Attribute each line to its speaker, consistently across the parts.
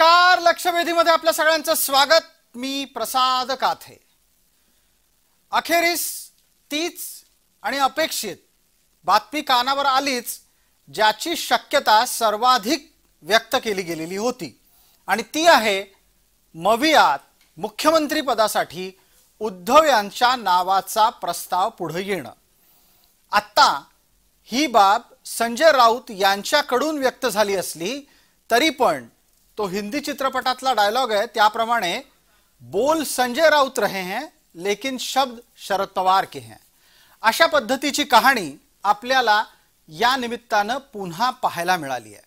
Speaker 1: नमस्कार, लक्षवेधीमध्ये आपल्या सगळ्यांचं स्वागत। मी प्रसाद काथे। अखेरीस तीच आणि अपेक्षित बातमी कानावर आलीच, ज्याची शक्यता सर्वाधिक व्यक्त केली गेलेली होती, आणि ती आहे मवियात मुख्यमंत्री पदासाठी उद्धव यांच्या नावाचा प्रस्ताव पुढे येणं। आता ही बाब संजय राऊत यांच्याकडून व्यक्त झाली असली तरी पण तो हिंदी चित्रपटातला डायलॉग आहे त्याप्रमाणे बोल संजय राऊत रहे हैं लेकिन शब्द शरद पवार के हैं, अशा पद्धतीची कहाणी आपल्याला या निमित्तानं पुन्हा पाहायला मिळाली आहे।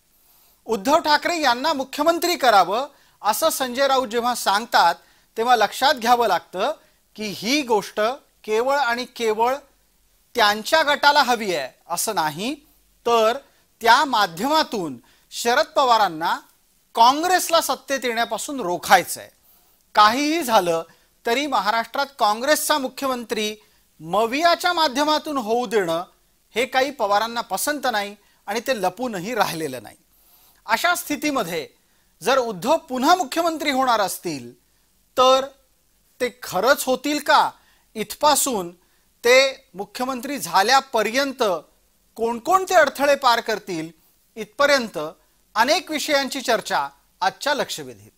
Speaker 1: उद्धव ठाकरे यांना मुख्यमंत्री करावं असं संजय राऊत जेव्हा सांगतात तेव्हा लक्षात घ्यावं लागतं की ही गोष्ट केवळ आणि केवळ त्यांच्या गटाला हवी आहे असं नाही, तर त्या माध्यमातून शरद पवारांना काँग्रेसला सत्तेत येण्यापासून रोखायचं आहे। काहीही झालं तरी महाराष्ट्रात काँग्रेसचा मुख्यमंत्री मवियाच्या माध्यमातून होऊ देणं हे काही पवारांना पसंत नाही आणि ते लपूनही राहिलेलं नाही। अशा स्थितीमध्ये जर उद्धव पुन्हा मुख्यमंत्री होणार असतील तर ते खरंच होतील का, इथपासून ते मुख्यमंत्री झाल्यापर्यंत कोणकोणते अडथळे पार करतील, इथपर्यंत अनेक विषयांची चर्चा आजच्या लक्षवेधीत।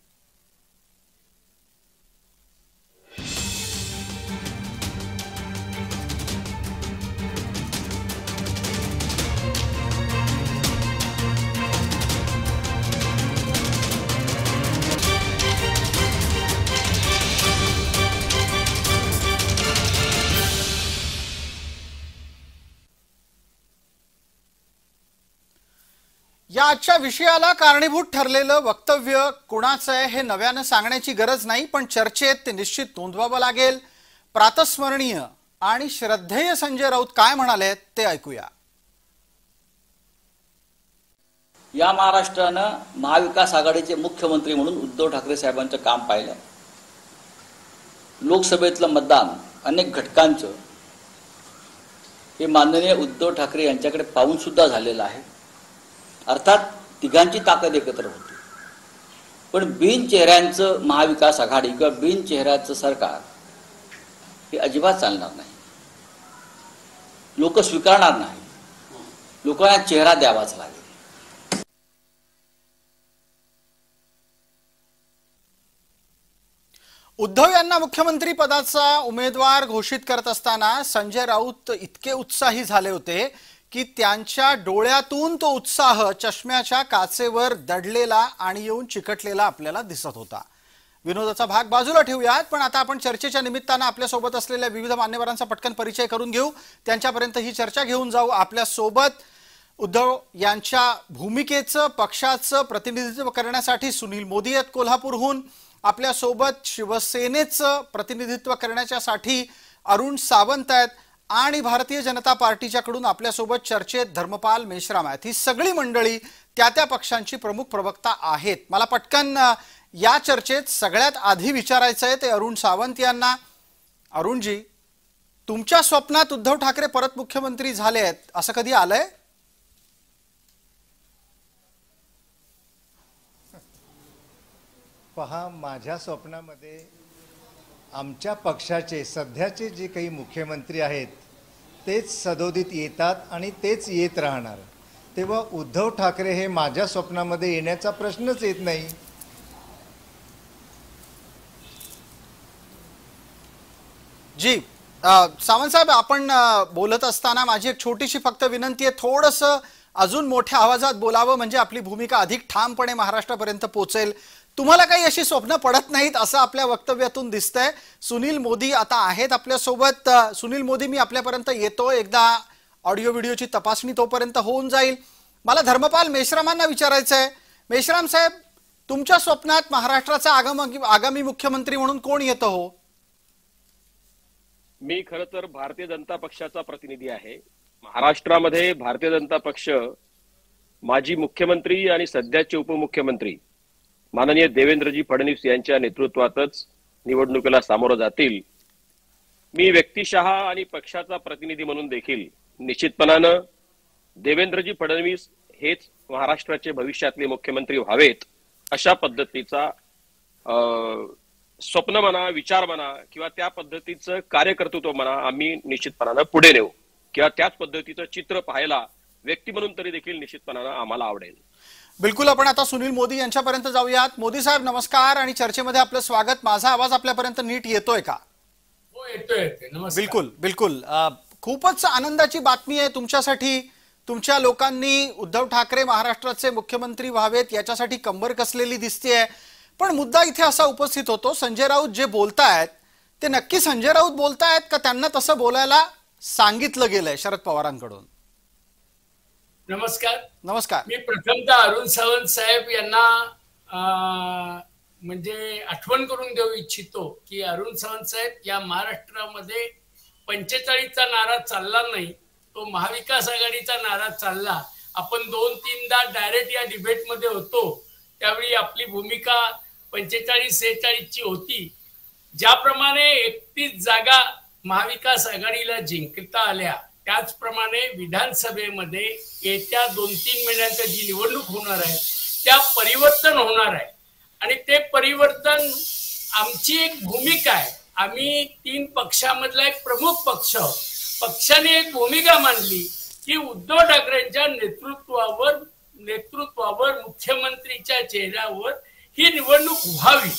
Speaker 1: या आजच्या विषयाला कारणीभूत ठरलेलं वक्तव्य कुणाचं आहे हे नव्यानं सांगण्याची गरज नाही, पण चर्चेत ते निश्चित नोंदवावं लागेल। प्रातस्मरणीय आणि श्रद्धेय संजय राऊत काय म्हणाले ते ऐकूया।
Speaker 2: या महाराष्ट्रानं महाविकास आघाडीचे मुख्यमंत्री म्हणून उद्धव ठाकरे साहेबांचं काम पाहिलं। लोकसभेतलं मतदान अनेक घटकांचं हे माननीय उद्धव ठाकरे यांच्याकडे पाहून सुद्धा झालेलं आहे। अर्थात तिघांची ताकद एकत्र होती, पण बिन चेहऱ्यांचं महाविकास आघाडी किंवा बिन चेहऱ्याचं सरकार हे अजिबात चालणार नाही, लोक स्वीकारणार नाही, लोकांना चेहरा द्यावाच लागेल।
Speaker 1: उद्धव यांना मुख्यमंत्री पदाचा उमेदवार घोषित करत असताना संजय राऊत इतके उत्साही झाले होते की त्यांच्या डोळ्यातून तो उत्साह चष्म्याच्या काचेवर दडलेला आणि येऊन चिकटलेला आपल्याला दिसत होता। विनोदाचा भाग बाजूला ठेवूयात, पण आता आपण चर्चेच्या निमित्तानं आपल्या सोबत असलेल्या विविध मान्यवरांचा पटकन परिचय करून घेऊ, त्यांच्यापर्यंत ही चर्चा घेऊन जाऊ। आपल्या सोबत उद्धव यांच्या भूमिकेचं, पक्षाचं प्रतिनिधित्व करण्यासाठी सुनील मोदी आहेत कोल्हापूरहून, आपल्या सोबत शिवसेनेचं प्रतिनिधित्व करण्यासाठी अरुण सावंत आहेत, आणि भारतीय जनता पार्टीच्याकडून आपल्यासोबत चर्चेत धर्मपाल मेश्राम आहेत। ही सगळी मंडळी त्या त्या पक्षांची प्रमुख प्रवक्ता आहेत। मला पटकन या चर्चेत सगळ्यात आधी विचारायचं आहे ते अरुण सावंत यांना। अरुणजी, तुमच्या स्वप्नात उद्धव ठाकरे परत मुख्यमंत्री झाले आहेत असं कधी आलंय?
Speaker 3: पहा, माझ्या स्वप्नामध्ये आमच्या पक्षाचे सध्याचे जे काही मुख्यमंत्री आहेत तेच सदोदित येतात आणि तेच येत राहणार, तेव्हा उद्धव ठाकरे हे माझ्या स्वप्नामध्ये येण्याचा प्रश्नच येत नाही।
Speaker 1: जी सावंत साहेब, आपण बोलत असताना माझी एक छोटीशी फक्त विनंती आहे, थोडंसं अजून मोठ्या आवाजात बोलावं म्हणजे आपली भूमिका अधिक ठामपणे महाराष्ट्रापर्यंत पोहोचेल। तुम्हाला काही अशी स्वप्न पडत नाहीत असं आपल्या वक्तव्यातून दिसतंय। सुनील मोदी आता आहेत आपल्या सोबत। सुनील मोदी, मी आपल्यापर्यंत येतो, एकदा ऑडिओ व्हिडिओची तपासणी तोपर्यंत होऊन जाईल। मला धर्मपाल मेश्रामांना विचारायचं आहे। मेश्राम साहेब, तुमच्या स्वप्नात महाराष्ट्राचा आगामी मुख्यमंत्री म्हणून कोण येतं हो?
Speaker 4: मी खरं तर भारतीय जनता पक्षाचा प्रतिनिधी आहे। महाराष्ट्रामध्ये भारतीय जनता पक्ष माजी मुख्यमंत्री आणि सध्याचे उपमुख्यमंत्री माननीय देवेंद्रजी फडणवीस यांच्या नेतृत्वातच निवडणुकीला सामोरं जातील। मी व्यक्तिशः आणि पक्षाचा प्रतिनिधी म्हणून देखील निश्चितपणानं देवेंद्रजी फडणवीस हेच महाराष्ट्राचे भविष्यातले मुख्यमंत्री व्हावेत अशा पद्धतीचा स्वप्न म्हणा, विचार म्हणा किंवा त्या पद्धतीचं कार्यकर्तृत्व म्हणा आम्ही निश्चितपणानं पुढे नेऊ किंवा त्याच पद्धतीचं चित्र पाहायला व्यक्ती म्हणून तरी देखील निश्चितपणानं आम्हाला आवडेल.
Speaker 1: बिलकुल. आपण आता सुनील मोदी यांच्यापर्यंत जाऊयात. मोदी साहेब नमस्कार आणि चर्चेमध्ये आपलं स्वागत. माझा आवाज आपल्यापर्यंत नीट येतोय का?
Speaker 5: हो, येतोय. नमस्कार.
Speaker 1: बिलकुल बिलकुल. खूपच आनंदाची बातमी आहे तुमच्यासाठी. तुमच्या लोकांनी उद्धव ठाकरे महाराष्ट्राचे मुख्यमंत्री व्हावेत याच्यासाठी कंबर कसलेली दिसतेय. पण मुद्दा इथे असा उपस्थित होतो, संजय राऊत जे बोलतायत ते नक्की संजय राऊत बोलतायत का त्यांना तसं बोलायला सांगितलं गेलंय शरद पवारांकडून?
Speaker 5: नमस्कार.
Speaker 1: नमस्कार.
Speaker 5: मी प्रथमतः अरुण सावंत साहेब यांना म्हणजे आठवण करून देऊ इच्छितो की अरुण सावंत साहेब या महाराष्ट्रामध्ये 45चा नारा चालला नाही, तो महाविकास आघाडीचा नारा चालला. आपण 2-3दा डायरेक्ट या डिबेटमध्ये होतो, त्यावेळी आपली भूमिका 45-46ची होती. ज्याप्रमाणे 31 जागा महाविकास आघाडीला जिंकता आल्या, त्याचप्रमाणे विधानसभेमध्ये येत्या 2-3 महिन्यात जी निवडणूक होणार आहे त्या परिवर्तन होणार आहे. आणि ते परिवर्तन आमची एक भूमिका आहे. आम्ही 3 पक्षामधला एक प्रमुख पक्षाने एक भूमिका मांडली की उद्धव ठाकरेंच्या नेतृत्वावर मुख्यमंत्रीच्या चेहऱ्यावर ही निवडणूक व्हावी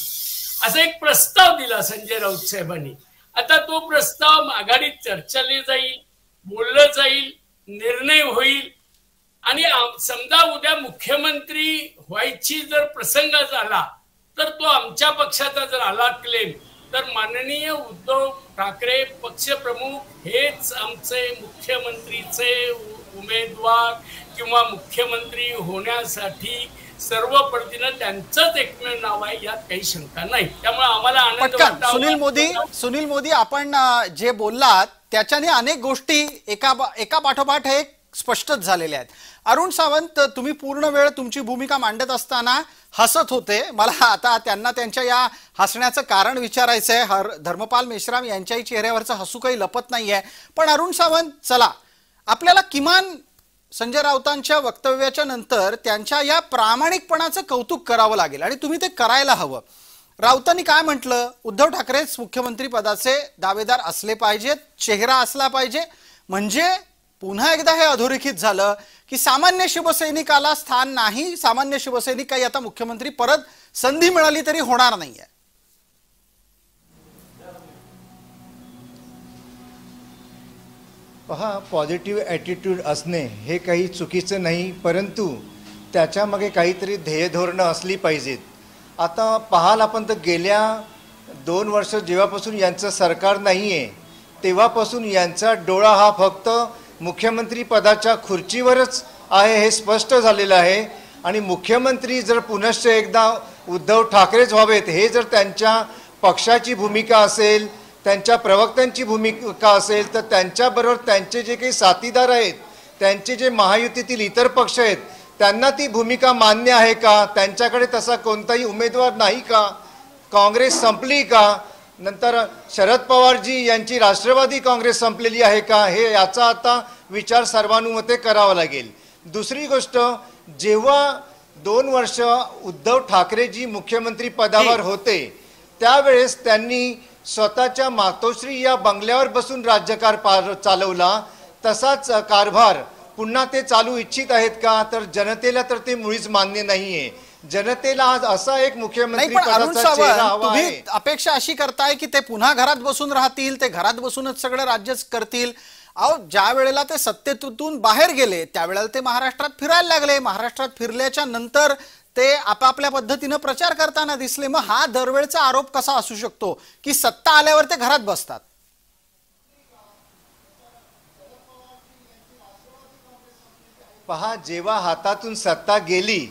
Speaker 5: असा एक प्रस्ताव दिला संजय राऊत साहेबांनी. आता तो प्रस्ताव आघाडीत चर्चेला जाईल, बोललं जाईल, निर्णय होईल. आणि समजा उद्या मुख्यमंत्री व्हायची जर प्रसंग झाला तर तो आमच्या पक्षाचा जर आला क्लेम, तर माननीय उद्धव ठाकरे पक्षप्रमुख हेच आमचे मुख्यमंत्रीचे उमेदवार किंवा मुख्यमंत्री होण्यासाठी सर्व पद्धतीनं त्यांचंच एकमेव नाव आहे, यात काही शंका नाही. त्यामुळे आम्हाला आनंद वाटतो.
Speaker 1: सुनील मोदी, आपण जे बोललात त्याच्याने अनेक गोष्टी एका पाठोपाठ एक स्पष्टच झालेल्या आहेत. अरुण सावंत, तुम्ही पूर्ण वेळ तुमची भूमिका मांडत असताना हसत होते. मला आता त्यांना त्यांच्या या हसण्याचं कारण विचारायचं आहे. धर्मपाल मेश्राम यांच्याही चेहऱ्यावरचं हसू काही लपत नाहीये. पण अरुण सावंत, चला आपल्याला किमान संजय राऊतांच्या वक्तव्याच्या नंतर त्यांच्या या प्रामाणिकपणाचं कौतुक करावं लागेल आणि तुम्ही ते करायला हवं. राऊतांनी काय म्हटलं? उद्धव ठाकरेच मुख्यमंत्री पदाचे दावेदार असले पाहिजेत, चेहरा असला पाहिजे. म्हणजे पुन्हा एकदा हे अधोरेखित झालं की सामान्य शिवसैनिकाला स्थान नाही, सामान्य शिवसैनिक काही आता मुख्यमंत्री परत संधी मिळाली तरी होणार नाहीये.
Speaker 3: पहा, पॉझिटिव्ह ॲटिट्यूड असणे हे काही चुकीचं नाही, परंतु त्याच्यामागे काहीतरी ध्येयधोरणं असली पाहिजेत. आता पाहाल आपण तर गेल्या 2 वर्ष जेव्हापासून यांचं सरकार नाही आहे तेव्हापासून यांचा डोळा हा फक्त मुख्यमंत्री पदाच्या खुर्चीवरच आहे हे स्पष्ट झालेलं आहे. आणि मुख्यमंत्री जर पुनश्च एकदा उद्धव ठाकरेच व्हावेत हे जर त्यांच्या पक्षाची भूमिका असेल, त्यांच्या प्रवक्त्यांची भूमिका असेल, तर त्यांच्याबरोबर त्यांचे जे काही साथीदार आहेत, त्यांचे जे महायुतीतील इतर पक्ष आहेत, त्यांना ती भूमिका मान्य आहे का? त्यांच्याकडे तसा कोणताही उमेदवार नाही का? काँग्रेस संपली का? नंतर शरद पवारजी यांची राष्ट्रवादी काँग्रेस संपलेली आहे का? हे याचा आता विचार सर्वानुमते करावा लागेल. दुसरी गोष्ट, जेव्हा 2 वर्ष उद्धव ठाकरेजी मुख्यमंत्री पदावर होते त्यावेळेस त्यांनी स्वतःच्या मातोश्री या बंगल्यावर बसून राज्यकार चालवला. तसाच कारभार पुन्हा ते चालू इच्छित आहेत का? तर जनतेला तर ते मुळीच मान्य नाहीये. जनतेला आज असा एक मुख्यमंत्री पदाचा चेहरा हवा आहे.
Speaker 1: तुम्ही अपेक्षा अशी करताय की ते पुन्हा घरात बसून राहतील, ते घरात बसूनच सगळं राज्यच करतील. अहो, ज्या वेळेला ते सत्तेतून बाहेर गेले त्यावेळेला ते महाराष्ट्रात फिरायला लागले. महाराष्ट्रात फिरल्याच्या नंतर ते आपापल्या पद्धतीनं प्रचार करताना दिसले. मग हा दरवेळचा आरोप कसा असू शकतो की सत्ता आल्यावर ते घरात बसतात?
Speaker 3: पहा, जेव्हा हातातून सत्ता गेली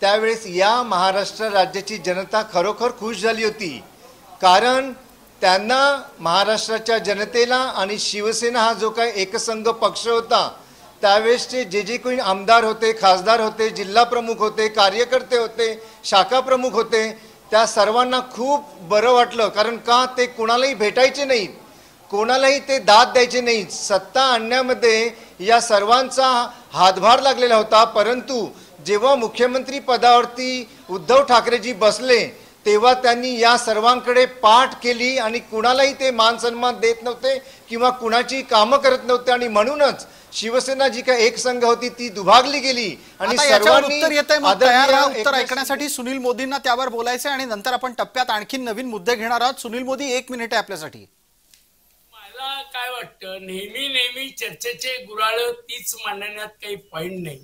Speaker 3: त्यावेळेस या महाराष्ट्र राज्याची जनता खरोखर खुश झाली होती. कारण त्यांना, महाराष्ट्राच्या जनतेला आणि शिवसेना हा जो काही एकसंघ पक्ष होता त्यावेळेसचे जे कोणी आमदार होते, खासदार होते, जिल्हा प्रमुख होते, कार्यकर्ते होते, शाखा प्रमुख होते, त्या सर्वांना खूप बरं वाटलं. कारण का? ते कोणालाही भेटायचे नाहीत, कोणालाही ते दाद द्यायचे नाहीत. सत्ता आणण्यामध्ये या सर्वांचा हातभार लागलेला होता. परंतु जेव्हा मुख्यमंत्री पदावरती उद्धव ठाकरेजी बसले तेव्हा त्यांनी या सर्वांकडे पाठ केली आणि कुणालाही ते मान सन्मान देत नव्हते किंवा कुणाची कामं करत नव्हते आणि म्हणूनच शिवसेना जी काही एक संघ होती ती दुभागली गेली आणि सर्वांनी
Speaker 1: उत्तर येतंय, मग तयार राहा उत्तर ऐकण्यासाठी. सुनील मोदींना त्यावर बोलायचं आणि नंतर आपण टप्प्यात आणखी नवीन मुद्दे घेणार आहोत. सुनील मोदी, 1 मिनिट आहे आपल्यासाठी.
Speaker 5: मला काय वाटतं, नेहमी चर्चेचे गुराळ तीच मांडण्यात काही पॉइंट नाही.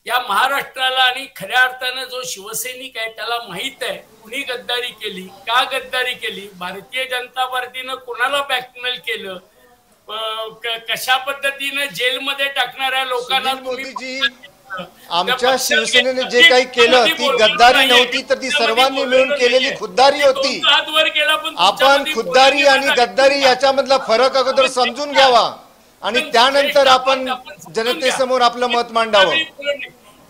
Speaker 5: या महाराष्ट्राला आणि खऱ्या अर्थानं जो शिवसैनिक आहे त्याला माहित आहे कुणी गद्दारी केली, का गद्दारी केली, भारतीय जनता पार्टीनं कोणाला ब्लॅकमेल केलं, कशा पद्धतीने जेलमध्ये टाकणाऱ्या लोकांना.
Speaker 3: मोदीजी, आमच्या शिवसेनेने जे काही केलं ती गद्दारी नव्हती तर ती सर्वांनी मिळून केलेली खुद्दारी होती. आपण खुद्दारी आणि गद्दारी याच्यामधला फरक अगोदर समजून घ्यावा आणि त्यानंतर आपण जनतेसमोर आपलं मत मांडावं.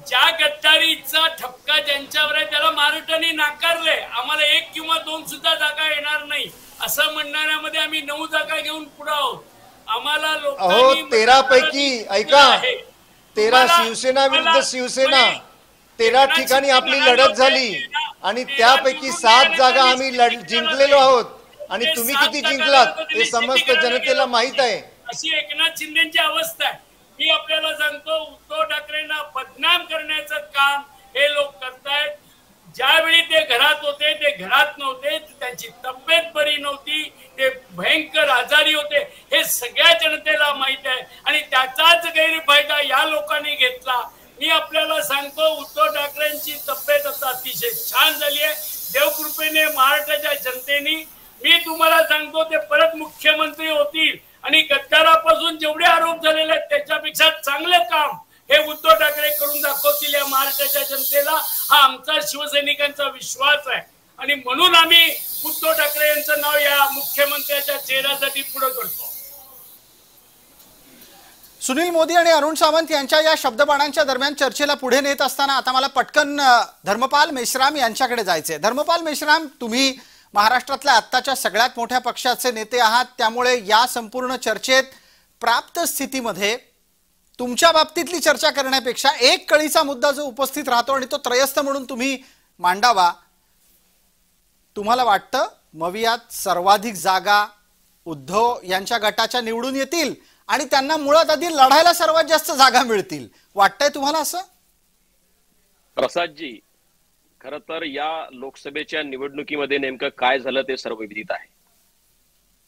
Speaker 5: ज्या गद्दारीचा ठपका ज्यांच्यावर आहे त्याला महाराष्ट्राने नाकारले. आम्हाला 1 किंवा 2 सुद्धा जागा येणार नाही असं म्हणणाऱ्यामध्ये आम्ही 9 जागा घेऊन पुढे आहोत. आम्हाला
Speaker 3: 13 पैकी ऐका, 13 शिवसेना विरुद्ध शिवसेना, 13 ठिकाणी आपली लढत झाली आणि त्यापैकी 7 जागा आम्ही जिंकलेलो आहोत आणि तुम्ही किती जिंकलात हे समस्त जनतेला माहित आहे.
Speaker 5: अशी एकनाथ शिंदेची अवस्था आहे. मी आपल्याला सांगतो, उद्धव ठाकरेंना बदनाम करण्याचं काम हे लोक करतायत. ज्यावेळी ते घरात होते ते घरात नव्हते, त्यांची तब्येत बरी नव्हती, ते भयंकर आजारी होते, हे सगळ्या जनतेला माहित आहे आणि त्याचाच गैरफायदा या लोकांनी घेतला. मी आपल्याला सांगतो, उद्धव ठाकरेंची तब्येत आता अतिशय छान झाली आहे देवकृपेने महाराष्ट्राच्या जनतेने. मी तुम्हाला सांगतो ते परत मुख्यमंत्री होतील आणि गद्दारापासून जेवढे आरोप झालेले आहेत त्याच्यापेक्षा चांगले काम हे उद्धव ठाकरे करून दाखवतील या महाराष्ट्राच्या जनतेला. हा आमचा शिवसैनिकांचा विश्वास आहे आणि म्हणून आम्ही उद्धव ठाकरे यांचं नाव या मुख्यमंत्र्याच्या चेहऱ्यासाठी पुढे करतो.
Speaker 1: सुनील मोदी आणि अरुण सावंत यांच्या या शब्दबाणांच्या दरम्यान चर्चेला पुढे नेत असताना आता मला पटकन धर्मपाल मेश्राम यांच्याकडे जायचंय. धर्मपाल मेश्राम, तुम्ही महाराष्ट्रातल्या आत्ताच्या सगळ्यात मोठ्या पक्षाचे नेते आहात, त्यामुळे या संपूर्ण चर्चेत प्राप्त स्थितीमध्ये तुमच्या बाबतीतली चर्चा करण्यापेक्षा एक कळीचा मुद्दा जो उपस्थित राहतो आणि तो त्रयस्थ म्हणून तुम्ही मांडावा. तुम्हाला वाटतं मवियात सर्वाधिक जागा उद्धव यांच्या गटाच्या निवडून येतील आणि त्यांना मुळात आधी लढायला सर्वात जास्त जागा मिळतील, वाटतंय तुम्हाला असं?
Speaker 4: प्रसादजी, खर तर या लोकसभेच्या निवडणुकीमध्ये नेमकं काय झालं ते सर्व विदित आहे.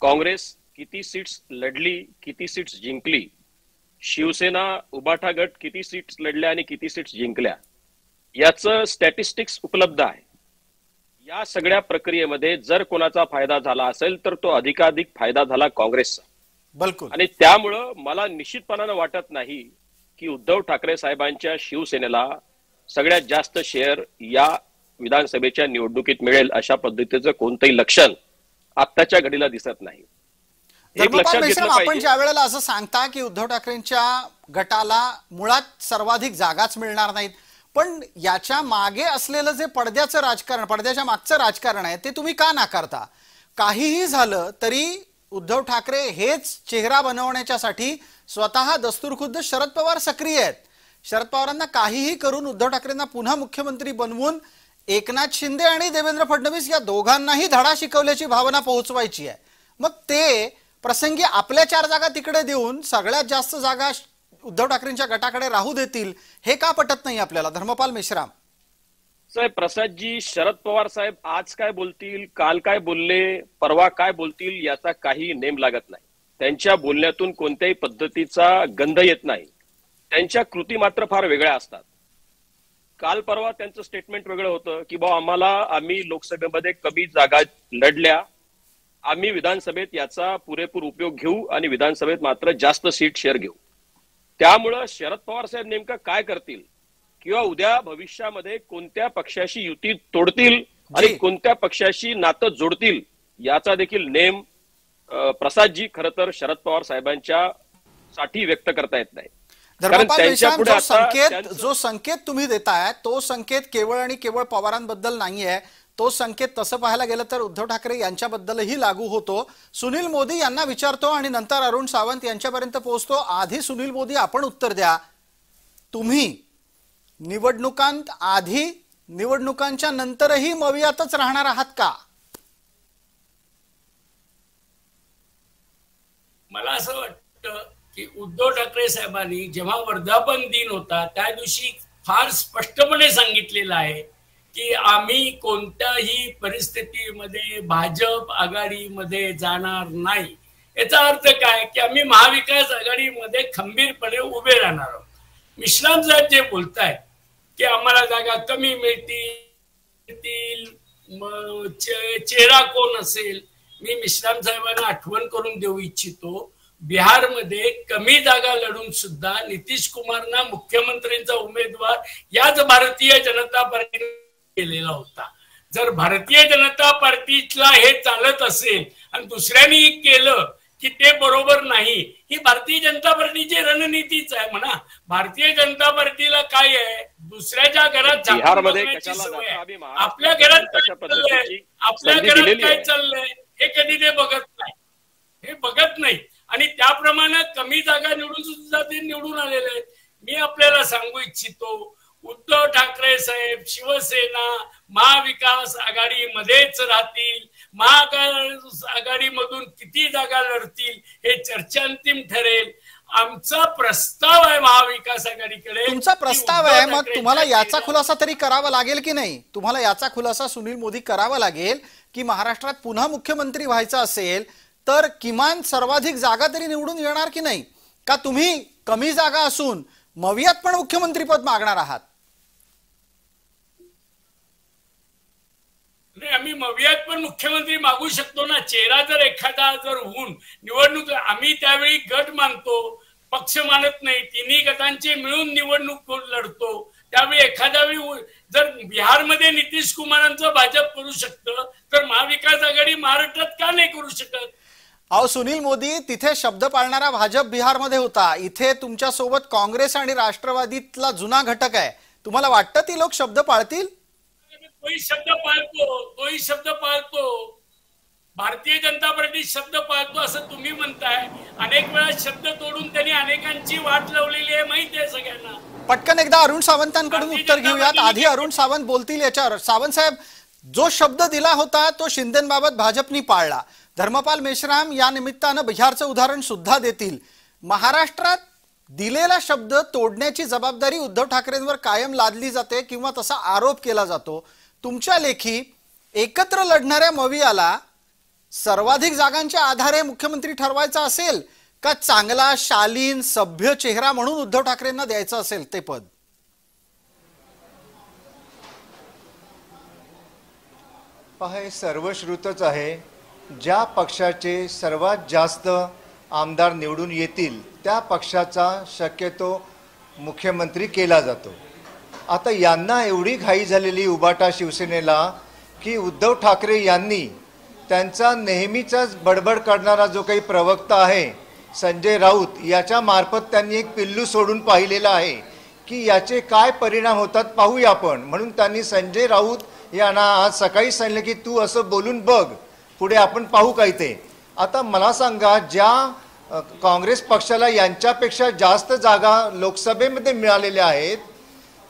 Speaker 4: काँग्रेस किती सीट्स लढली, किती सीट्स जिंकली, शिवसेना उबाठा गट किती सीट्स लढल्या आणि किती सीट्स जिंकल्या, याचं स्टॅटिस्टिक्स उपलब्ध आहे. या सगळ्या प्रक्रियेमध्ये जर कोणाचा फायदा झाला असेल तर तो अधिकाधिक फायदा झाला काँग्रेसचा.
Speaker 1: बिलकुल.
Speaker 4: आणि त्यामुळं मला निश्चितपणानं वाटत नाही की उद्धव ठाकरे साहेबांच्या शिवसेनेला सगळ्यात जास्त शेअर या विधानसभेच्या निवडणुकीत मिळेल अशा पद्धतीचं कोणतंही लक्षण आत्ताच्या घडीला दिसत नाही. एक लक्षात घेतलं
Speaker 1: आपण
Speaker 4: पाहिजे,
Speaker 1: ज्या वेळेला असं सांगता की उद्धव ठाकरेंच्या गटाला मुळात सर्वाधिक जागाच मिळणार नाहीत, पण याच्या मागे असलेलं जे पडद्याचं राजकारण, पडद्याच्या मागचं राजकारण आहे ते तुम्ही का नाकारता? काहीही झालं तरी उद्धव ठाकरे हेच चेहरा बनवण्याच्यासाठी स्वतः दस्तूरखुद्द शरद पवार सक्रिय आहेत. शरद पवारांना काहीही करून उद्धव ठाकरेंना पुन्हा मुख्यमंत्री बनवून एकनाथ शिंदे आणि देवेंद्र फडणवीस या दोघांनाही धडा शिकवल्याची भावना पोहोचवायची आहे. मग ते प्रसंगी आपल्या 4 जागा तिकडे देऊन सगळ्यात जास्त जागा उद्धव ठाकरेंच्या गटाकडे राहू देतील, हे का पटत नाही आपल्याला? धर्मपाल मेश्राम
Speaker 4: साहेब, प्रसादजी, शरद पवार साहेब आज काय बोलतील, काल काय बोलले, परवा काय बोलतील याचा काही नेम लागत नाही. त्यांच्या बोलण्यातून कोणत्याही पद्धतीचा गंध येत नाही. त्यांच्या कृती मात्र फार वेगळ्या असतात. काल परवा त्यांचं स्टेटमेंट वेगळं होतं की आम्ही लोकसभेमध्ये कमी जागा लढल्या, आम्ही विधानसभेत याचा पुरेपूर उपयोग घेऊ आणि विधानसभेत मात्र जास्त सीट शेअर घेऊ. त्यामुळं शरद पवार साहेब नेमकं काय करतील किंवा उद्या भविष्यामध्ये कोणत्या पक्षाशी युती तोडतील आणि कोणत्या पक्षाशी नातं जोडतील याचा देखील नेम प्रसादजी खरं तर शरद पवार साहेबांच्या साठी व्यक्त करता येत नाही.
Speaker 1: जो संकेत तुम्ही देताय तो संकेत केवळ आणि केवळ पवारांबद्दल नाहीये, तो संकेत तसं पाहायला गेलं तर उद्धव ठाकरे यांच्याबद्दलही लागू होतो. सुनील मोदी यांना विचारतो आणि नंतर अरुण सावंत यांच्यापर्यंत पोहोचतो. आधी सुनील मोदी आपण उत्तर द्या. तुम्ही निवडणुकांत आधी निवडणुकांच्या नंतरही मवियातच राहणार आहात का?
Speaker 5: मला असं वाटतं की उद्धव ठाकरे साहेबांनी जेव्हा वर्धापन दिन होता त्या दिवशी फार स्पष्टपणे सांगितलेलं आहे की आम्ही कोणत्याही परिस्थितीमध्ये भाजप आघाडीमध्ये जाणार नाही। याचा अर्थ काय की आम्ही महाविकास आघाडीमध्ये खंबीरपणे उभे राहणार आहोत। मिश्राम साहेब जे बोलतायत की आम्हाला जागा कमी मिळतील, चेहरा कोण असेल, मी मिश्राम साहेबांना आठवण करून देऊ इच्छितो, बिहारमध्ये कमी जागा लढून सुद्धा नितीश कुमारना मुख्यमंत्र्यांचा उमेदवार याच भारतीय जनता पार्टीने केलेला होता। जर भारतीय जनता पार्टीला हे चालत असेल आणि दुसऱ्यांनी केलं की ते बरोबर नाही, ही भारतीय जनता पार्टीची रणनीतीच आहे म्हणा। भारतीय जनता पार्टीला काय आहे, दुसऱ्याच्या घरात सवय आहे, आपल्या घरात काय चाललंय हे कधी ते बघत नाही, हे बघत नाही। आणि त्याप्रमाणे कमी जागा निवडून सुद्धा ते निवडून आलेले आहेत। मी आपल्याला सांगू इच्छितो, उद्धव ठाकरे साहेब शिवसेना महाविकास आघाडीमध्येच राहतील। महाविकास आघाडीमधून किती जागा लढतील हे चर्चांतिम ठरेल। आमचा प्रस्ताव आहे महाविकास आघाडीकडे।
Speaker 1: तुमचा प्रस्ताव आहे, मग तुम्हाला याचा खुलासा तरी करावा लागेल की नाही? तुम्हाला याचा खुलासा सुनील मोदी करावा लागेल की महाराष्ट्रात पुन्हा मुख्यमंत्री व्हायचं असेल तर किमान सर्वाधिक जागा तरी निवडून येणार की नाही? का तुम्ही कमी जागा असून मवियात पण मुख्यमंत्रीपद मागणार आहात?
Speaker 5: नाही, आम्ही मवियात पण मुख्यमंत्री मागू शकतो ना। चेहरा जर एखादा जर होऊन निवडणूक, आम्ही त्यावेळी गट मानतो, पक्ष मानत नाही, तिन्ही गटांचे मिळून निवडणूक लढतो। त्यावेळी एखाद्या वेळी जर बिहारमध्ये नितीश कुमारांचं भाजप करू शकतं तर महाविकास आघाडी महाराष्ट्रात का नाही करू शकत?
Speaker 1: अहो सुनील मोदी, तिथे शब्द पाळणारा भाजप बिहारमध्ये होता, इथे तुमच्या सोबत काँग्रेस आणि राष्ट्रवादीतला जुना घटक आहे। तुम्हाला वाटतं ती लोक शब्द पाळतील?
Speaker 5: तोही शब्द पाळतो, भारतीय जनता पार्टी शब्द पाळतो असं तुम्ही म्हणताय। अनेक वेळा शब्द तोडून त्यांनी अनेकांची वाट लावलेली आहे, माहिती आहे सगळ्यांना।
Speaker 1: पटकन एकदा अरुण सावंतांकडून उत्तर घेऊयात। आधी अरुण सावंत बोलतील याच्यावर। सावंत साहेब, जो शब्द दिला होता तो शिंदेबाबत भाजपनी पाळला। धर्मपाल मेश्राम या निमित्तानं बिहारचं उदाहरण सुद्धा देतील। महाराष्ट्रात दिलेला शब्द तोडण्याची जबाबदारी उद्धव ठाकरेंवर कायम लादली जाते किंवा तसा आरोप केला जातो। तुमच्या लेखी एकत्र लढणाऱ्या मवियाला सर्वाधिक जागांच्या आधारे मुख्यमंत्री ठरवायचा असेल का चांगला शालीन सभ्य चेहरा म्हणून उद्धव ठाकरेंना द्यायचं असेल ते पद?
Speaker 3: पहा, हे सर्वश्रुतच आहे, ज्या पक्षाचे सर्वात जास्त आमदार निवडून येतील त्या पक्षाचा शक्यतो मुख्यमंत्री केला जातो। आता यांना एवढी घाई झालेली उबाटा शिवसेनेला की उद्धव ठाकरे यांनी त्यांचा नेहमीचाच बडबड करणारा जो काही प्रवक्ता आहे संजय राऊत याच्या मार्फत त्यांनी एक पिल्लू सोडून पाहिलेला आहे की याचे काय परिणाम होतात पाहूया आपण। म्हणून त्यांनी संजय राऊत यांना आज सकाळी सांगितलं की तू असं बोलून बघ, पुढे आपण पाहू काय ते। आता मला सांगा, ज्या काँग्रेस पक्षाला यांच्यापेक्षा जास्त जागा लोकसभेमध्ये मिळालेल्या आहेत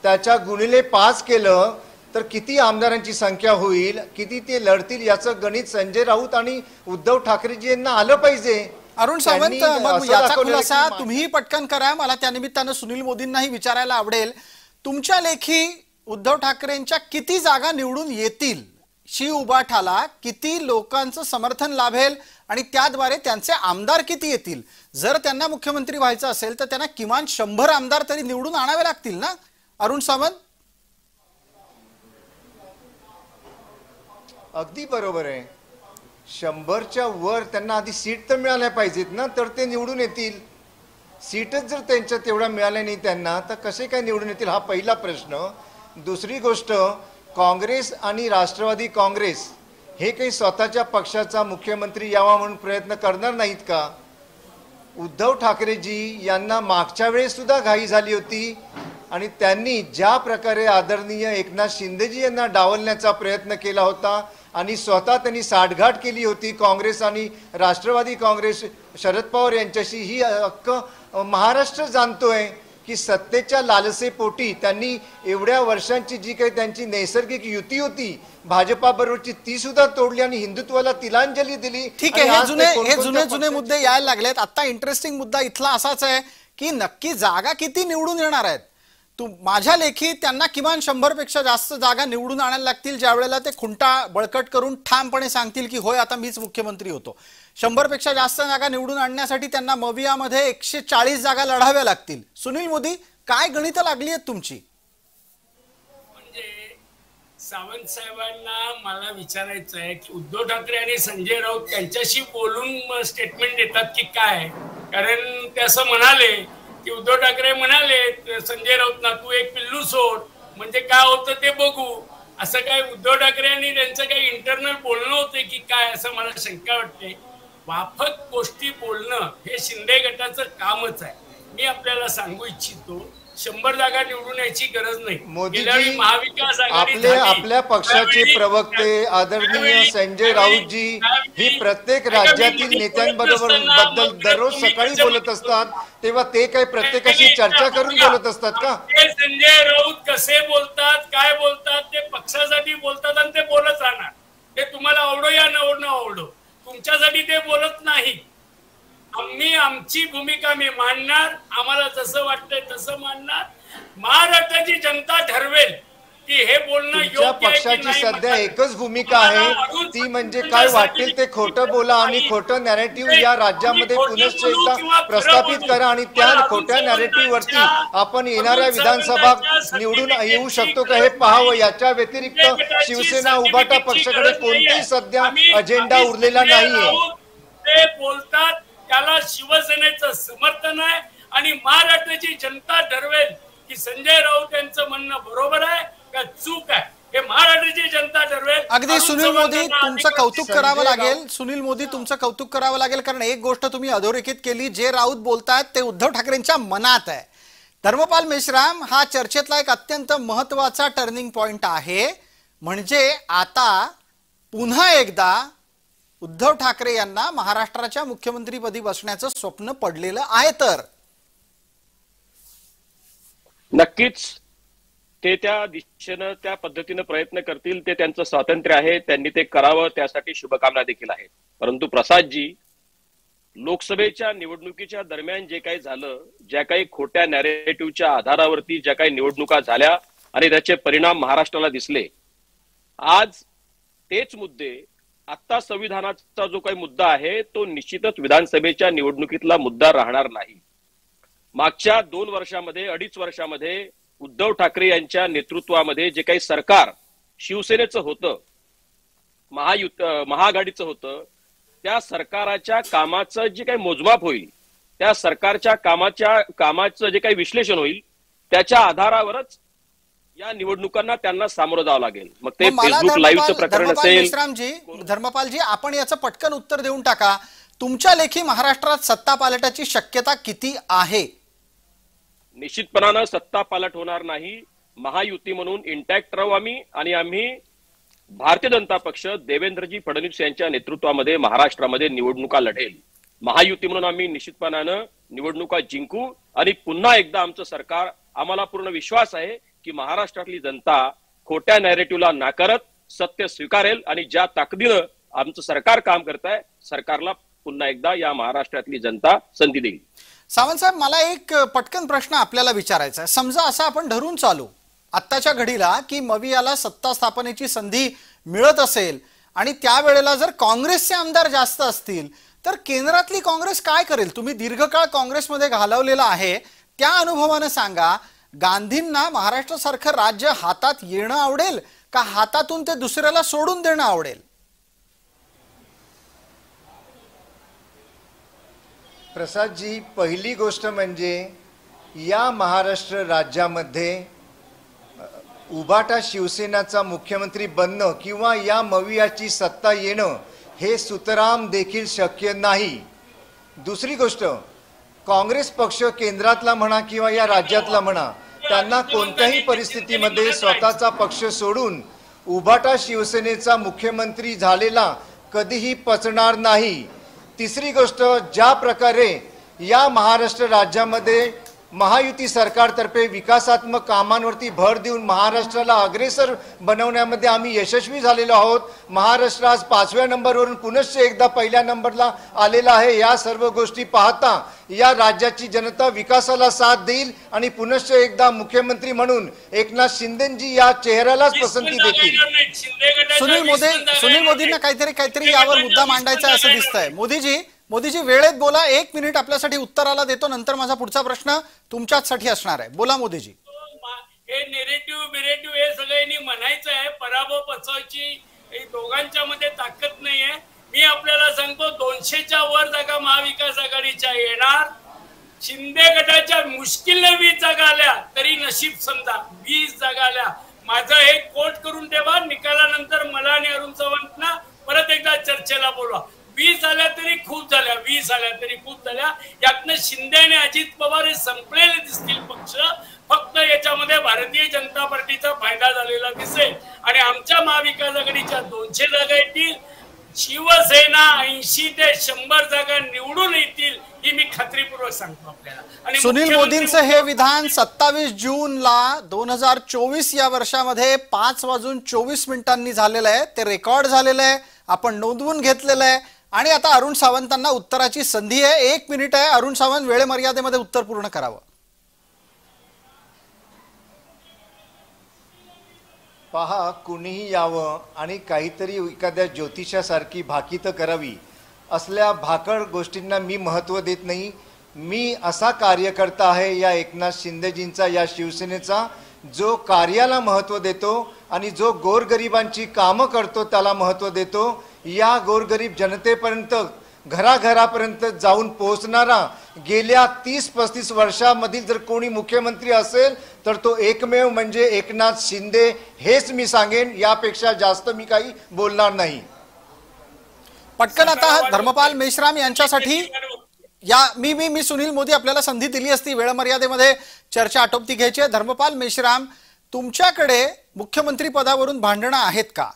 Speaker 3: त्याच्या गुणिले 5 केलं तर किती आमदारांची संख्या होईल, किती ते लढतील याचं गणित संजय राऊत आणि उद्धव ठाकरेजी यांना आलं पाहिजे।
Speaker 1: अरुण सावंत, मग याचा खुलासा तुम्ही पटकन करा। मला त्या निमित्तानं सुनील मोदींनाही विचारायला आवडेल, तुमच्या लेखी उद्धव ठाकरेंच्या किती जागा निवडून येतील, शी उबाठाला किती लोकांचं समर्थन लाभेल आणि त्याद्वारे त्यांचे आमदार किती येतील? जर त्यांना मुख्यमंत्री व्हायचं असेल तर त्यांना किमान 100 आमदार तरी निवडून आणावे लागतील ना अरुण सावंत?
Speaker 3: अगदी बरोबर आहे, 100च्या वर त्यांना आधी सीट तर मिळाल्या पाहिजेत ना, तर ते निवडून येतील। सीटच जर त्यांच्या तेवढ्या मिळाल्या नाही त्यांना तर कसे काय निवडून येतील, हा पहिला प्रश्न। दुसरी गोष्ट, काँग्रेस आणि राष्ट्रवादी काँग्रेस हे काही स्वतःच्या पक्षाचा मुख्यमंत्री यावा म्हणून प्रयत्न करणार नाहीत का? उद्धव ठाकरेजी यांना मागच्या वेळेस सुद्धा घाई झाली होती आणि त्यांनी ज्या प्रकारे आदरणीय एकनाथ शिंदेजी यांना डावलण्याचा प्रयत्न केला होता आणि स्वतः त्यांनी साठगाठ केली होती काँग्रेस आणि राष्ट्रवादी काँग्रेस शरद पवार यांच्याशी, ही हक्क महाराष्ट्र जाणतोय। की सत्तेच्या लालसेपोटी त्यांनी एवढ्या वर्षांची जी काही त्यांची नैसर्गिक युती होती भाजपाबरोबरची ती सुद्धा तोडली आणि हिंदुत्वाला तिलांजली दिली.
Speaker 1: ठीक आहे, हे जुने मुद्दे यायला लागलेत. आता इंटरेस्टिंग मुद्दा इथला असाच आहे की नक्की जागा किती निवडून येणार आहेत. माझ्या लेखी त्यांना किमान 100 पेक्षा जास्त जागा निवडून आणायला लागतील, ज्या वेळेला ते खुंटा बळकट करून ठामपणे सांगतील की होय आता मीच मुख्यमंत्री होतो. 100 पेक्षा जास्त जागा निवडून आणण्यासाठी त्यांना मवियामध्ये 140 जागा लढाव्या लागतील. सुनील मोदी, काय गणित लागली आहेत तुमची?
Speaker 5: म्हणजे सावंत साहेबांना मला विचारायचं आहे की उद्धव ठाकरे आणि संजय राऊत त्यांच्याशी बोलून स्टेटमेंट देतात की काय? कारण ते असं म्हणाले की उद्धव ठाकरे म्हणाले संजय राऊतना तू एक पिल्लू सोड, म्हणजे काय होतं ते बघू. असं काय उद्धव ठाकरे आणि त्यांचं काही इंटरनल बोलणं होते की काय, असं मला शंका वाटते. वाफक गोष्टी बोलणं हे शिंदे गटाचं कामच आहे. मी आपल्याला सांगू इच्छितो 100 जागा निवडून यायची गरज नाही.
Speaker 3: मोदीजी,
Speaker 5: महाविकास
Speaker 3: आपल्या पक्षाचे प्रवक्ते आदरणीय संजय राऊतजी ही प्रत्येक राज्यातील नेत्यांबद्दल दररोज सकाळी बोलत असतात, तेव्हा ते काय प्रत्येकाशी चर्चा करून बोलत असतात का?
Speaker 5: संजय राऊत कसे बोलतात, काय बोलतात, ते पक्षासाठी बोलतात आणि ते बोलत राहणार. ते तुम्हाला आवडो या न आवडो, तुमच्यासाठी ते बोलत नाही. आम्ही आमची भूमिका मी मांडणार, आम्हाला जसं वाटतंय तसं मांडणार. महाराष्ट्राची जनता ठरवेल की हे बोलणं योग्य आहे की नाही.
Speaker 3: पक्षाची सध्या एकच भूमिका आहे, ती म्हणजे काय वाटेल ते खोटं बोला आणि खोटं नॅरेटिव्ह या राज्यामध्ये पुनश्च एकदा प्रस्थापित करा आणि त्या खोट्या नॅरेटिव्ह वरती आपण येणाऱ्या विधानसभा निवडून येऊ शकतो का हे पाहावं. याच्या व्यतिरिक्त शिवसेना उभाटा पक्षाकडे कोणताही सध्या अजेंडा उरलेला नाहीये.
Speaker 5: ते बोलतात त्याला शिवसेनेचं समर्थन आहे आणि महाराष्ट्राची जनता ठरवेल की संजय राऊत यांचं म्हणणं बरोबर आहे का चूक आहे. हे महाराष्ट्राची जनता ठरवेल.
Speaker 1: अगदी सुनील मोदी, तुमचं कौतुक करावं लागेल. सुनील मोदी, तुमचं कौतुक करावं लागेल, कारण एक गोष्ट तुम्ही अधोरेखित केली, जे राऊत बोलतात ते उद्धव ठाकरेंच्या मनात आहे. धर्मपाल मेश्राम, हा चर्चेतला एक अत्यंत महत्वाचा टर्निंग पॉइंट आहे. म्हणजे आता पुन्हा एकदा उद्धव ठाकरे यांना महाराष्ट्राच्या मुख्यमंत्रीपदी बसण्याचं स्वप्न पडलेलं आहे. तर
Speaker 4: नक्कीच ते त्या दिशेनं त्या पद्धतीनं प्रयत्न करतील, ते त्यांचं स्वातंत्र्य आहे, त्यांनी ते करावं, त्यासाठी शुभकामना देखील आहेत. परंतु प्रसादजी, लोकसभेच्या निवडणुकीच्या दरम्यान जे काही झालं, ज्या काही खोट्या नॅरेटिव्हच्या आधारावरती ज्या काही निवडणुका झाल्या आणि त्याचे परिणाम महाराष्ट्राला दिसले, आज तेच मुद्दे, आता संविधानाचा जो काही मुद्दा आहे तो निश्चितच विधानसभेच्या निवडणुकीतला मुद्दा राहणार नाही. मागच्या 2 वर्षामध्ये 2.5 वर्षामध्ये उद्धव ठाकरे यांच्या नेतृत्वामध्ये जे काही सरकार शिवसेनेचं होतं, महाआघाडीचं होतं, त्या सरकाराच्या कामाचं जे काही मोजमाप होईल, त्या सरकारच्या कामाचं जे काही विश्लेषण होईल, त्याच्या आधारावरच या निवडणुकांना त्यांना सामोरं जावं लागेल. मग ते फेसबुक लाईव्हचं प्रकरण असेल.
Speaker 1: धर्मपालजी, आपण याचं पटकन उत्तर देऊन टाका. तुमच्या लेखी महाराष्ट्रात सत्ता पालटाची शक्यता किती आहे?
Speaker 4: निश्चितपणानं सत्ता पालट होणार नाही. महायुती म्हणून इंटॅक्ट राहू आम्ही, आणि आम्ही भारतीय जनता पक्ष देवेंद्रजी फडणवीस यांच्या नेतृत्वामध्ये महाराष्ट्रामध्ये निवडणुका लढेल. महायुती म्हणून आम्ही निश्चितपणानं निवडणुका जिंकू आणि पुन्हा एकदा आमचं सरकार, आम्हाला पूर्ण विश्वास आहे की महाराष्ट्रातली जनता खोट्या नॅरेटिव्हला नाकारत सत्य स्वीकारेल आणि ज्या ताकदीनं आमचं सरकार काम करत आहे, सरकारला पुन्हा एकदा या महाराष्ट्रातली जनता संधी देईल.
Speaker 1: सावंत साहेब, मला एक पटकन प्रश्न आपल्याला विचारायचा आहे. समजा असं आपण धरून चालू आत्ताच्या घडीला की मवियाला सत्ता स्थापनेची संधी मिळत असेल आणि त्यावेळेला जर काँग्रेसचे आमदार जास्त असतील, तर केंद्रातली काँग्रेस काय करेल? तुम्ही दीर्घकाळ काँग्रेसमध्ये घालवलेला आहे, त्या अनुभवानं सांगा. गांधींना महाराष्ट्रासारखं राज्य हातात येणं आवडेल का हातातून ते दुसऱ्याला सोडून देणं आवडेल?
Speaker 3: प्रसादजी, पहिली गोष्ट म्हणजे या महाराष्ट्र राज्यामध्ये उभाटा शिवसेनाचा मुख्यमंत्री बनणं किंवा या मवियाची सत्ता येणं हे सुतराम देखील शक्य नाही. दुसरी गोष्ट, काँग्रेस पक्ष केंद्रातला म्हणा किंवा या राज्यातला म्हणा, त्यांना कोणत्याही परिस्थितीमध्ये स्वतःचा पक्ष सोडून उभाटा शिवसेनेचा मुख्यमंत्री झालेला कधीही पचणार नाही. तिसरी गोष्ट, ज्या प्रकारे या महाराष्ट्र राज्यामध्ये महायुती सरकारतर्फे विकासात्मक कामांवरती भर देऊन महाराष्ट्राला अग्रेसर बनवण्यामध्ये आम्ही यशस्वी झालेलो आहोत. महाराष्ट्र आज 5व्या नंबरवरून पुनश्च एकदा पहिल्या नंबरला आलेला आहे. या सर्व गोष्टी पाहता या राज्याची जनता विकासाला साथ देईल आणि पुनश्च एकदा मुख्यमंत्री म्हणून एकनाथ शिंदेजी या चेहऱ्यालाच पसंती देतील.
Speaker 1: सुनील मोदींना काहीतरी यावर मुद्दा मांडायचा असं दिसतंय. मोदीजी वेळेत बोला. 1 मिनिट आपल्यासाठी उत्तराला देतो, नंतर माझा पुढचा प्रश्न तुमच्यासाठी असणार आहे. बोला मोदीजी.
Speaker 5: हे नेरेटिव्ह हे सगळ्यांनी म्हणायचं आहे. पराभव पचवायची दोघांच्या मध्ये ताकद नाहीये. मी आपल्याला सांगतो 200च्या वर जागा महाविकास आघाडीच्या येणार. शिंदे गटाच्या मुश्किलने 20 जागा आल्या तरी नशीब समजा 20 जागा आल्या. माझं हे कोट करून ठेवा. निकालानंतर मला आणि अरुण चव्हाणांना परत एकदा चर्चेला बोलवा. 20 आल्या तरी खूप झाल्या, 20 आल्या तरी खूप झाल्या. यातनं शिंदे आणि अजित पवार हे संपलेले दिसतील पक्ष. फक्त याच्यामध्ये भारतीय जनता पार्टीचा फायदा झालेला दिसेल आणि आमच्या महाविकास आघाडीच्या 200 जागा येतील. शिवसेना 80 ते 100 जागा निवडून येतील ही मी खात्रीपूर्वक सांगतो आपल्याला. आणि
Speaker 1: सुनील मोदींचं हे विधान 27 जूनला 2024 या वर्षामध्ये 5:24 झालेलं आहे. ते रेकॉर्ड झालेलं आहे, आपण नोंदवून घेतलेलं आहे. आणि आता अरुण सावंतांना उत्तराची संधी आहे. 1 मिनिट आहे. अरुण सावंत वेळे मर्यादेमध्ये उत्तर पूर्ण करावं.
Speaker 3: पहा, कुणीही यावं आणि काहीतरी एखाद्या ज्योतिषासारखी भाकीतं करावी असल्या भाकड गोष्टींना मी महत्त्व देत नाही. मी असा कार्यकर्ता आहे या एकनाथ शिंदेजींचा, या शिवसेनेचा, जो कार्याला महत्त्व देतो आणि जो गोरगरिबांची कामं करतो त्याला महत्त्व देतो. या गोरगरीब जनतेपर्यंत घराघरापर्यंत जाऊन पोहोचणारा गेल्या 30-35 वर्षामधील जर कोणी मुख्यमंत्री असेल तर तो एकमेव म्हणजे एकनाथ शिंदे हेच मी सांगेन. यापेक्षा जास्त मी काही बोलणार नाही.
Speaker 1: पटकन आता धर्मपाल मेश्राम यांच्यासाठी मी सुनील मोदी आपल्याला संधी दिली असती. वेळ मर्यादेमध्ये चर्चा आटोपती घ्यायची आहे. धर्मपाल मेश्राम, तुमच्याकडे मुख्यमंत्री पदावरून भांडणं आहेत का?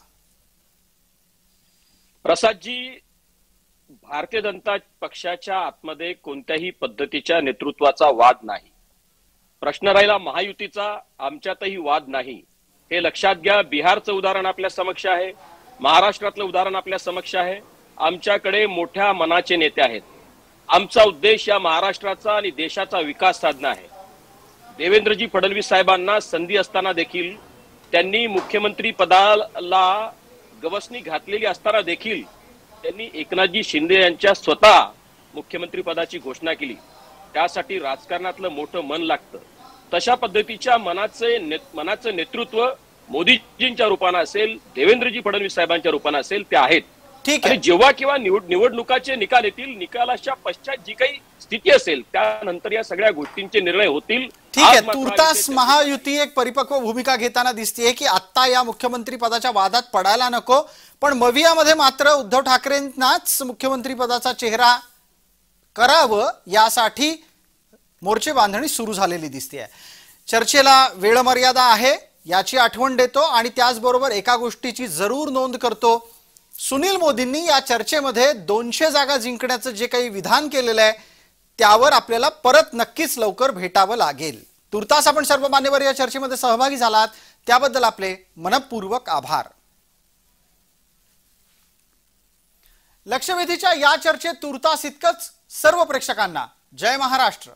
Speaker 4: प्रसादजी, भारतीय जनता पक्षाच्या आतमध्ये कोणत्याही पद्धतीच्या नेतृत्वाचा वाद नाही. प्रश्न राहिला महायुतीचा. आमच्यातही वाद नाही, हे लक्षात घ्या. बिहारचं उदाहरण आपल्या समक्ष आहे, महाराष्ट्रातलं उदाहरण आपल्या समक्ष आहे. आमच्याकडे मोठ्या मनाचे नेते आहेत. आमचा उद्देश या महाराष्ट्राचा आणि देशाचा विकास साधणं आहे. देवेंद्रजी फडणवीस साहेबांना संधी असताना देखील, त्यांनी मुख्यमंत्री पदाला गवसणी घातलेली असताना देखील त्यांनी एकनाथजी शिंदे यांच्या स्वतः मुख्यमंत्री पदाची घोषणा केली. त्यासाठी राजकारणातलं मोठं मन लागतं. तशा पद्धतीच्या मनाचं नेतृत्व मोदीजींच्या रूपानं असेल, देवेंद्रजी फडणवीस साहेबांच्या रूपानं असेल, ते आहेत. आणि जेव्हा किंवा निवडणुकाचे निकाल येतील, निकालाच्या पश्चात जी काही स्थिती असेल त्यानंतर या सगळ्या गोष्टींचे निर्णय होतील.
Speaker 1: ठीक आहे. तुर्तास महायुती एक परिपक्व भूमिका घेताना दिसतेय की आता या मुख्यमंत्री पदाच्या वादात पडायला नको, पण मवियामध्ये मात्र उद्धव ठाकरेंनाच मुख्यमंत्री पदाचा चेहरा करावं यासाठी मोर्चे बांधणी सुरू झालेली दिसते. चर्चेला वेळ मर्यादा आहे याची आठवण देतो आणि त्याचबरोबर एका गोष्टीची जरूर नोंद करतो. सुनील मोदींनी या चर्चेमध्ये 200 जागा जिंकण्याचं जे काही विधान केलेलं आहे त्यावर आपल्याला परत नक्कीच लवकर भेटावं लागेल. तुर्तास आपण सर्व मान्यवर या चर्चेमध्ये सहभागी झालात त्याबद्दल आपले मनपूर्वक आभार. लक्षवेधीच्या या चर्चेत तुर्तास इतकंच. सर्व प्रेक्षकांना जय महाराष्ट्र.